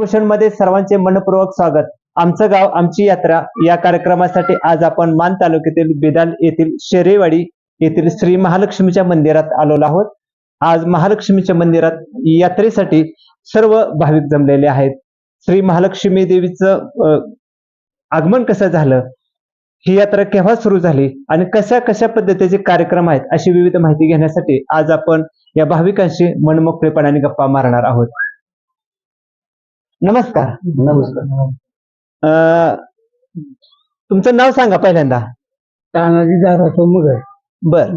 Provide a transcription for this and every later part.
देवभूषण मध्ये सर्वांचे मनपूर्वक स्वागत. आमचं गाव आमची यात्रा या कार्यक्रमासाठी आज आपण मान तालुक्यातील बेदाल येथील शेरेवाडी येथील श्री महालक्ष्मीच्या मंदिरात आलेलो आहोत. आज महालक्ष्मीच्या मंदिरात यात्रेसाठी सर्व भाविक जमलेले आहेत. श्री महालक्ष्मी देवीचं आगमन कसं झालं, ही यात्रा केव्हा सुरू झाली आणि कशा कशा पद्धतीचे कार्यक्रम आहेत अशी विविध माहिती घेण्यासाठी आज आपण या भाविकांशी मनमोकळेपणाने गप्पा मारणार आहोत. नमस्कार. नमस्कार. तुमचं नाव सांगा पहिल्यांदा. तानाजी दारासो मगर. बर.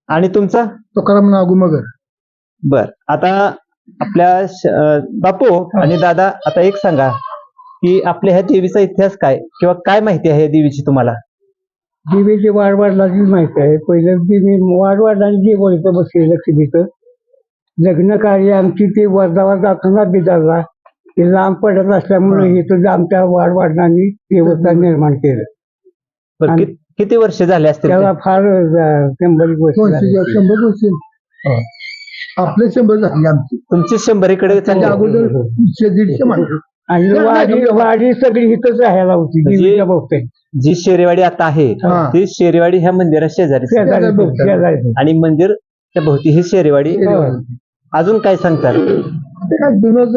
आणि तुमचं? तुकाराम नागू मगर. बर. आता आपल्या बापू आणि दादा, आता एक सांगा की आपल्या ह्या देवीचा इतिहास काय किंवा काय माहिती आहे या देवीची तुम्हाला? देवीची वाडवडिलांची माहिती आहे. पहिलं देवी वाडवडिलांची देवळीचं बसले लक्ष्मीचं लग्न कार्य आमची ते वर्धावर जाताना बिदारला ते लांब पडत असल्यामुळे इथं आमच्या वाडवडिलांनी देवस्थान निर्माण केलं. बरं, किती वर्ष झाले असतील? त्याला फार 100 वर्ष. 100 वर्ष आपले 100 झाली आमची. तुमची 100 इकडे त्याच्या अगोदर 100-150 माणसं. आणि वाडी सगळी इथंच राहायला होती देवीच्या भोवती. जी शेरेवाडी आता आहे ती शेरेवाडी ह्या मंदिरा शेजारी आणि मंदिर त्या भोवती ही शेरेवाडी. अजून काय सांगतात? काय जुनच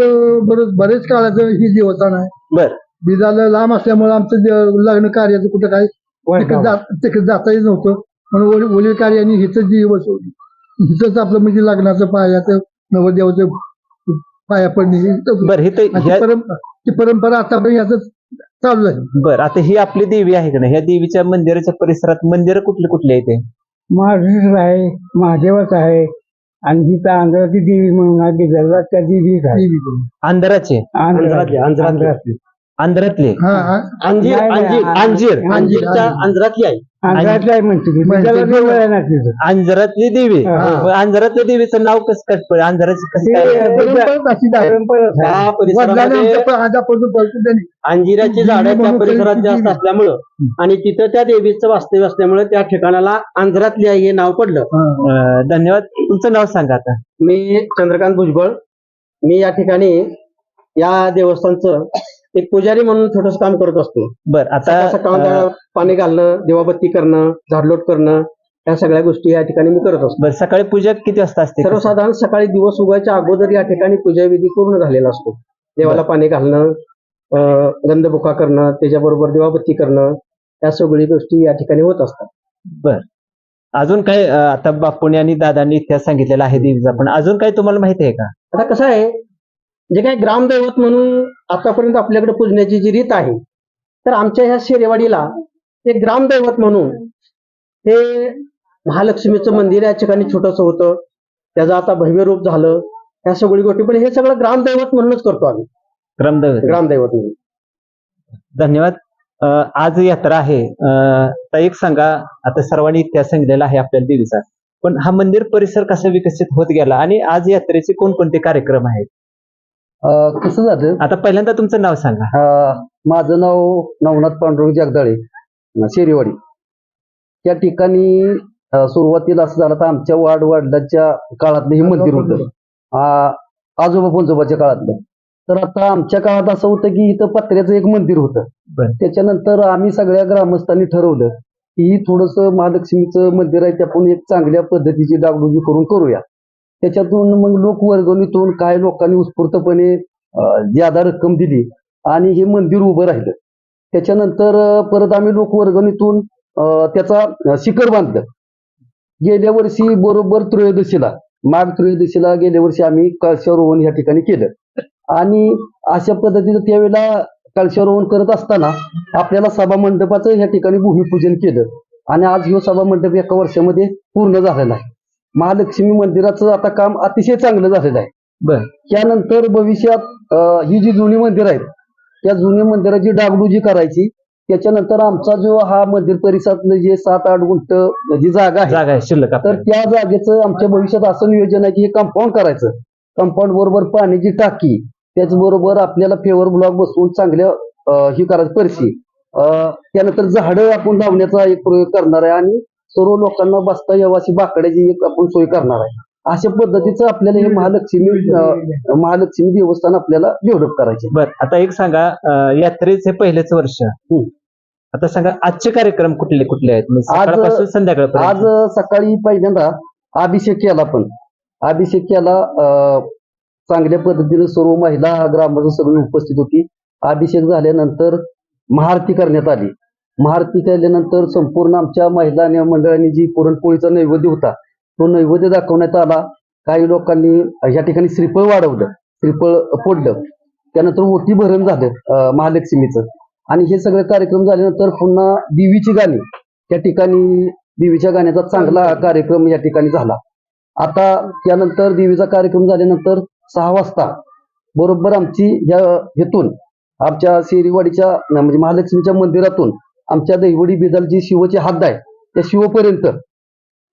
बरेच काळाचं ही देवस्थान आहे. बर. बिदाला लांब असल्यामुळे आमचं लग्न कार्याचं कुठं काय तिकडे जाताही नव्हतं, म्हणून वडील कार्याने हिथंच जी बसवली. हिथंच आपलं म्हणजे लग्नाचं पायाचं नवरदेवाचं पाया पडणे बर. ही परंपरा आतापर्यंत याच चालू आहे. बर. आता ही आपली देवी आहे का नाही, ह्या देवीच्या मंदिराच्या परिसरात मंदिर कुठले कुठले आहेत? महादेव आहे, महादेवच आहे आणि जिथं आंध्राची देवी म्हणून आहे बिदरला त्या देवी आंध्राचे आंध्रातले आंध्रातले अंजीर आंध्रातली आहे. आंध्रातली आहे म्हणते आंध्रातली देवी. आंध्रातल्या देवीचं नाव कसं काय? आंध्राची अंजिराची झाडं त्या परिसरात जास्त असल्यामुळं आणि तिथं त्या देवीचं वास्तव्य असल्यामुळे त्या ठिकाणाला आंध्रातली आहे हे नाव पडलं. धन्यवाद. तुमचं नाव सांगा आता. मी चंद्रकांत भुजबळ. मी या ठिकाणी या देवस्थानचं एक पुजारी म्हणून छोटस काम करत असतो. बर. आता पाणी घालणं, देवाबत्ती करणं, झाडलोट करणं, या सगळ्या गोष्टी या ठिकाणी मी करत असतो. बर. सकाळी पूजा किती वाजता असते? सर्वसाधारण सकाळी दिवस उगायच्या अगोदर या ठिकाणी पूजाविधी पूर्ण झालेला असतो. देवाला पाणी घालणं, गंधबुका करणं, त्याच्याबरोबर देवाबत्ती करणं, या सगळी गोष्टी या ठिकाणी होत असतात. बर. अजून काय? आता बापूने आणि दादांनी इतिहास सांगितलेला आहे देवीचा, पण अजून काय तुम्हाला माहिती आहे का? आता कसं आहे, जे काही ग्रामदैवत म्हणून आतापर्यंत आपल्याकडे पूजण्याची जी रीत आहे, तर आमच्या ह्या शेरेवाडीला एक ग्रामदैवत म्हणून हे महालक्ष्मीचं मंदिर या ठिकाणी छोटंसं होतं. त्याचं आता भव्य रूप झालं, ह्या सगळी गोष्टी, पण हे सगळं ग्रामदैवत म्हणूनच करतो आम्ही. ग्रामदैवत म्हणून. धन्यवाद. आज यात्रा आहे. तर एक सांगा, आता सर्वांनी इतिहास सांगितलेला आहे आपल्या देवीचा, पण हा मंदिर परिसर कसा विकसित होत गेला आणि आज यात्रेचे कोणकोणते कार्यक्रम आहेत? कसं झालं, आता पहिल्यांदा तुमचं नाव सांगा. माझं नाव नवनाथ पांडुरंग जगदाळे, शेरेवाडी. त्या ठिकाणी सुरुवातीला असं झालं तर आमच्या वाडवडिलांच्या काळातलं हे मंदिर होतं, आजोबा पंजोबाच्या काळातलं. तर आता आमच्या काळात असं होतं की इथं पत्र्याचं एक मंदिर होतं. त्याच्यानंतर आम्ही सगळ्या ग्रामस्थांनी ठरवलं की थोडंसं महालक्ष्मीचं मंदिर आहे, ते आपण एक चांगल्या पद्धतीची डागडुजी करून करूया. त्याच्यातून मग लोकवर्गणीतून काय लोकांनी उत्स्फूर्तपणे ज्यादा रक्कम दिली आणि हे मंदिर उभं राहिलं. त्याच्यानंतर परत आम्ही लोकवर्गणीतून त्याचा शिखर बांधलं. गेल्या वर्षी बरोबर त्रयोदशीला, माघ त्रयोदशीला गेल्या वर्षी आम्ही कळशारोहण या ठिकाणी केलं. आणि अशा पद्धतीनं त्यावेळेला कळशारोहण करत असताना आपल्याला सभा मंडपाचं या ठिकाणी भूमिपूजन केलं आणि आज ह्यो सभा मंडप एका वर्षामध्ये पूर्ण झालेला आहे. महालक्ष्मी मंदिराचं आता काम अतिशय चांगलं झालेलं आहे. त्यानंतर भविष्यात ही जी जुनी मंदिर आहेत त्या जुन्या मंदिराची डागडुजी करायची. त्याच्यानंतर आमचा जो हा मंदिर परिसरातलं जे 7-8 गुंठ जी जागा आहे शिल्लक, तर त्या जागेचं आमच्या भविष्यात असं नियोजन आहे की हे कंपाऊंड करायचं. कंपाऊंड बरोबर पाण्याची टाकी, त्याचबरोबर आपल्याला फेवर ब्लॉक बसवून चांगल्या ही करायचं परशी. त्यानंतर झाडं आपण लावण्याचा एक प्रयोग करणार आहे आणि सर्व लोकांना बसता यावं अशी बाकड्याची एक आपण सोय करणार आहे. अशा पद्धतीचं आपल्याला हे महालक्ष्मी देवस्थान आपल्याला डेव्हलप करायचे. बर, आता एक सांगा, यात्रेचे पहिलेच वर्ष, आता सांगा आजचे कार्यक्रम कुठले कुठले आहेत, म्हणजे सकाळपासून संध्याकाळपर्यंत? आज सकाळी पहिल्यांदा अभिषेक केला. अभिषेक केला चांगल्या पद्धतीने, सर्व महिला ग्रामस्थ सगळी उपस्थित होती. अभिषेक झाल्यानंतर महाआरती करण्यात आली. महाआरती केल्यानंतर संपूर्ण आमच्या महिला मंडळांनी जी पुरणपोळीचा नैवेद्य होता तो नैवेद्य दाखवण्यात आला. काही लोकांनी या ठिकाणी श्रीफळ वाढवलं, श्रीफळ फोडलं. त्यानंतर ओटी भरण झालं महालक्ष्मीचं. आणि हे सगळे कार्यक्रम झाल्यानंतर पुन्हा देवीची गाणी, त्या ठिकाणी देवीच्या गाण्याचा चांगला कार्यक्रम या ठिकाणी झाला. आता त्यानंतर देवीचा कार्यक्रम झाल्यानंतर 6 वाजता बरोबर आमची हेतून आमच्या शेरीवाडीच्या म्हणजे महालक्ष्मीच्या मंदिरातून आमच्या दैवडी बेदाल जी शिवची हद्द आहे त्या शिवपर्यंत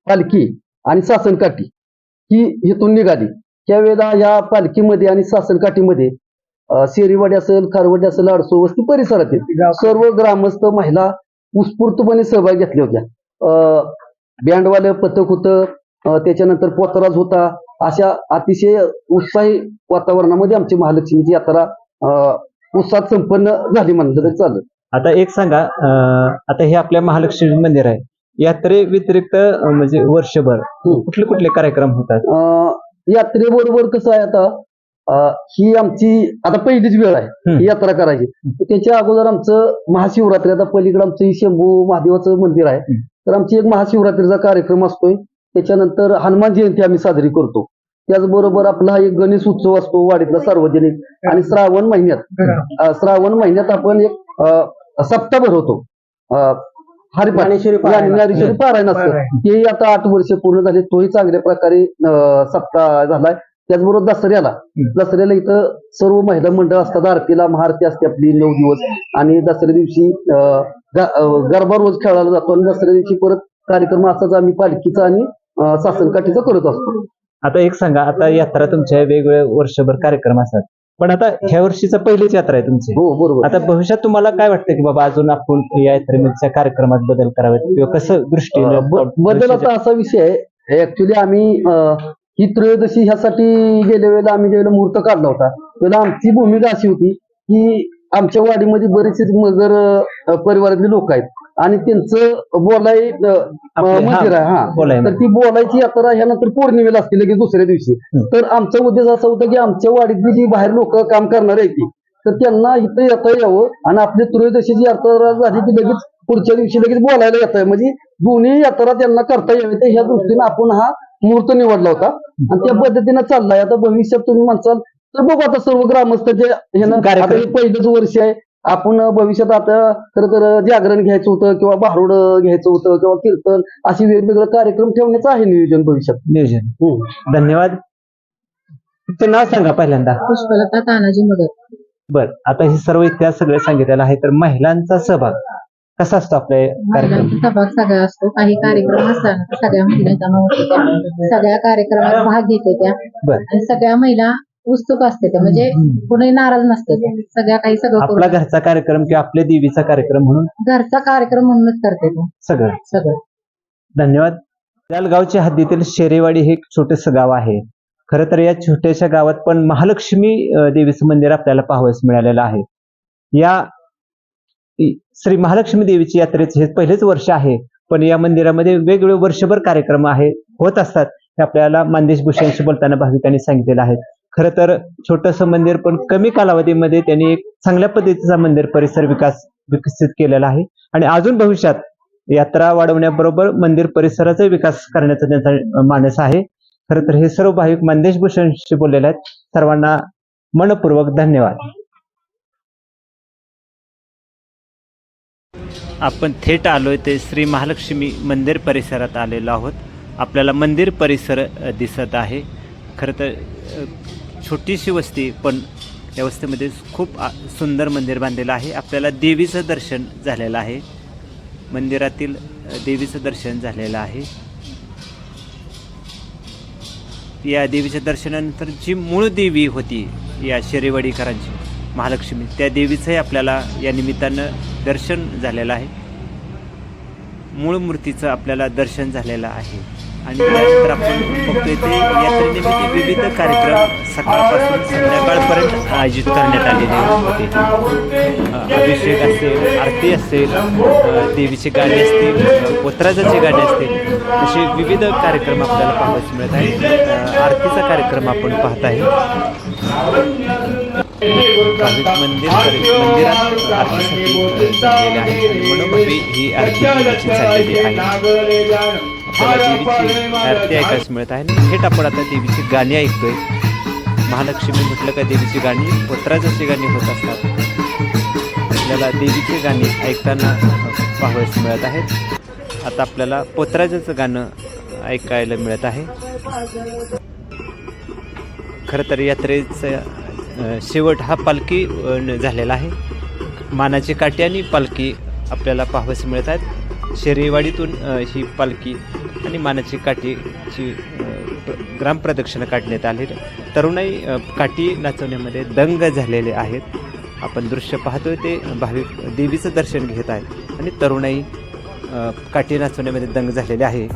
पालखी आणि सासनकाठी ही हेतून निघाली. त्यावेळेला या पालखीमध्ये आणि सासनकाठीमध्ये शेरीवाडी असेल, खारवडी असेल, आडसो वस्ती परिसरातील सर्व ग्रामस्थ महिला उत्स्फूर्तपणे सहभाग घेतल्या होत्या. बँडवालं पथक होतं, त्याच्यानंतर पोतराज होता. अशा अतिशय उत्साही वातावरणामध्ये आमची महालक्ष्मीची यात्रा उत्साहात संपन्न झाली म्हणलं तरी चालेल. आता एक सांगा, आता हे आपल्या महालक्ष्मी मंदिर आहे, यात्रे व्यतिरिक्त म्हणजे वर्षभर कुठले कुठले कार्यक्रम होतात? यात्रेबरोबर कसं आहे, आता ही आमची आता पहिलीच वेळ आहे ही यात्रा करायची. त्याच्या अगोदर आमचं महाशिवरात्री, आता पलीकडे आमचं शंभू महादेवाचं मंदिर आहे, तर आमची एक महाशिवरात्रीचा कार्यक्रम असतोय. त्याच्यानंतर हनुमान जयंती आम्ही साजरी करतो. त्याचबरोबर आपला एक गणेश उत्सव असतो वाडीतला सार्वजनिक. आणि श्रावण महिन्यात आपण एक सप्ताह भरवतो, ज्ञानेश्वरी पारायण असतं. तेही आता 8 वर्ष पूर्ण झाले, तोही चांगल्या प्रकारे सप्ताह झालाय. त्याचबरोबर दसऱ्याला इथं सर्व महिला मंडळ असतात. आरतीला महाआरती असते आपली 9 दिवस. आणि दसऱ्या दिवशी गरबा रोज खेळायला जातो. आणि दसऱ्या दिवशी परत कार्यक्रम असाच आम्ही पालखीचा आणि सासनकाठीचा करत असतो. आता एक सांगा, आता यात्रा तुमच्या वेगवेगळ्या वर्षभर कार्यक्रम असतात, पण आता ह्या वर्षीचा पहिलीच यात्रा आहे तुमची. हो, बरोबर. आता भविष्यात तुम्हाला काय वाटतं की बाबा अजून आपण या यात्रेच्या कार्यक्रमात बदल करावेत किंवा कसं दृष्टीने बदल? आता असा विषय आहे, ऍक्च्युली आम्ही ही त्रयोदशी ह्यासाठी गेल्या वेळेला आम्ही ज्यावेळेला मुहूर्त काढला होता त्यावेळेला आमची भूमिका अशी होती की आमच्या वाडीमध्ये बरेचसे मगर परिवारातले लोक आहेत आणि त्यांचं मंदिर आहे. तर ती बोलायची यात्रा ह्यानंतर पौर्णिमेला असते लगेच दुसऱ्या दिवशी. तर आमचा उद्देश असा होता की आमच्या वाडीतली जी बाहेर लोक काम करणार आहेत ती, तर त्यांना इथं येता यावं आणि आपली त्रयोदशीची यात्रा झाली की लगेच पुढच्या दिवशी लगेच बोलायला येत आहे, म्हणजे दोन्ही यात्रा त्यांना करता यावी. तर ह्या दृष्टीने आपण हा मुहूर्त निवडला होता आणि त्या पद्धतीनं चाललाय. आता भविष्यात तुम्ही म्हणसाल तर बघू, आता सर्व ग्रामस्थांच्या ह्यानं पहिलंच वर्ष आहे. आपण भविष्यात आता खरं तर जागरण घ्यायचं होतं किंवा भारुड घ्यायचं होतं किंवा कीर्तन, अशी वेगवेगळे कार्यक्रम ठेवण्याचं आहे नियोजन भविष्यात. धन्यवाद. तुमचं नाव सांगा पहिल्यांदा. पुष्पलता तानाजी मगर. बर, आता हे सर्व इतिहास सगळे सांगितलेलं आहे, तर महिलांचा सहभाग कसा असतो आपल्या कार्यक्रम? महिलांचा सहभाग सगळा असतो. काही कार्यक्रम असताना तर सगळ्या महिलांचा होतो, त्या सगळ्या कार्यक्रमात भाग घेते त्या. आणि सगळ्या महिला उत्सुक असते त्या, म्हणजे कोणी नाराज नसते त्या. सगळ्या काही सगळं आपला घरचा कार्यक्रम किंवा आपल्या देवीचा कार्यक्रम म्हणून घरचा कार्यक्रम म्हणूनच करते त्या सगळं. धन्यवाद. त्यालगावच्या हद्दीतील शेरेवाडी हे एक छोटंसं गाव आहे. खरं तर या छोट्याशा गावात पण महालक्ष्मी देवीचं मंदिर आपल्याला पाहावयास मिळालेलं आहे. या श्री महालक्ष्मी देवीची यात्रेचे हे पहिलेच वर्ष आहे, पण या मंदिरामध्ये वेगवेगळे वर्षभर कार्यक्रम होत असतात. हे आपल्याला मानदेश भूषणशी बोलताना भाविकांनी सांगितलेलं आहे. खरं तर छोटंसं मंदिर पण कमी कालावधीमध्ये त्यांनी एक चांगल्या पद्धतीचा मंदिर परिसर विकसित केलेला आहे आणि अजून भविष्यात यात्रा वाढवण्याबरोबर मंदिर परिसराचा विकास करण्याचा त्यांचा मानस आहे. खरं तर हे सर्व भाविक मानदेश भूषणशी बोललेले आहेत. सर्वांना मनपूर्वक धन्यवाद. आपण थेट आलोय ते श्री महालक्ष्मी मंदिर परिसरात आलेलो आहोत. आपल्याला मंदिर परिसर दिसत आहे. खरं तर छोटीशी वस्ती, पण या वस्तीमध्ये खूप सुंदर मंदिर बांधलेलं आहे. आपल्याला देवीचं दर्शन झालेलं आहे, मंदिरातील देवीचं दर्शन झालेलं आहे. या देवीच्या दर्शनानंतर जी मूळ देवी होती या शेरेवाडीकरांची महालक्ष्मी, त्या देवीचंही आपल्याला या निमित्तानं दर्शन झालेलं आहे. मूळ मूर्तीचं आपल्याला दर्शन झालेलं आहे. आणि त्यानंतर आपण बघतोय ते यात्रेनिमित्त विविध कार्यक्रम सकाळपासून संध्याकाळपर्यंत आयोजित करण्यात आलेले होते. अभिषेक असेल, आरती असेल, देवीची गाणी असतील, पोतराजाची गाणी असतील, असे विविध कार्यक्रम आपल्याला पाहायला मिळत आहेत. आरतीचा कार्यक्रम आपण पाहत आहे. भाविक मंदिरात आरतीसाठी जमलेले आहेत आणि मनोभावे ही आरती देवीची चाललेली आहे. आपल्याला देवीची आरती ऐकायला मिळत आहे आणि थेट आपण आता देवीची गाणी ऐकतोय. महालक्ष्मी म्हटलं का देवीची गाणी, पोतराजाची गाणी होत असतात. आपल्याला देवीची गाणी ऐकताना पाहावयास मिळत आहेत. आता आपल्याला पोतराजाचं गाणं ऐकायला मिळत आहे. खरं तर यात्रेचा शेवट हा पालखी झालेला आहे. मानाची काठी आणि पालखी आपल्याला पाहावयास मिळत आहेत. शेरेवाडीतून ही पालखी आणि मानाची काठीची ग्रामप्रदक्षिणा काढण्यात आली. तरुणाई काठी नाचवण्यामध्ये दंग झालेले आहेत. आपण दृश्य पाहतोय ते भाविक देवीचं दर्शन घेत आहेत आणि तरुणाई काठी नाचवण्यामध्ये दंग झालेले आहे.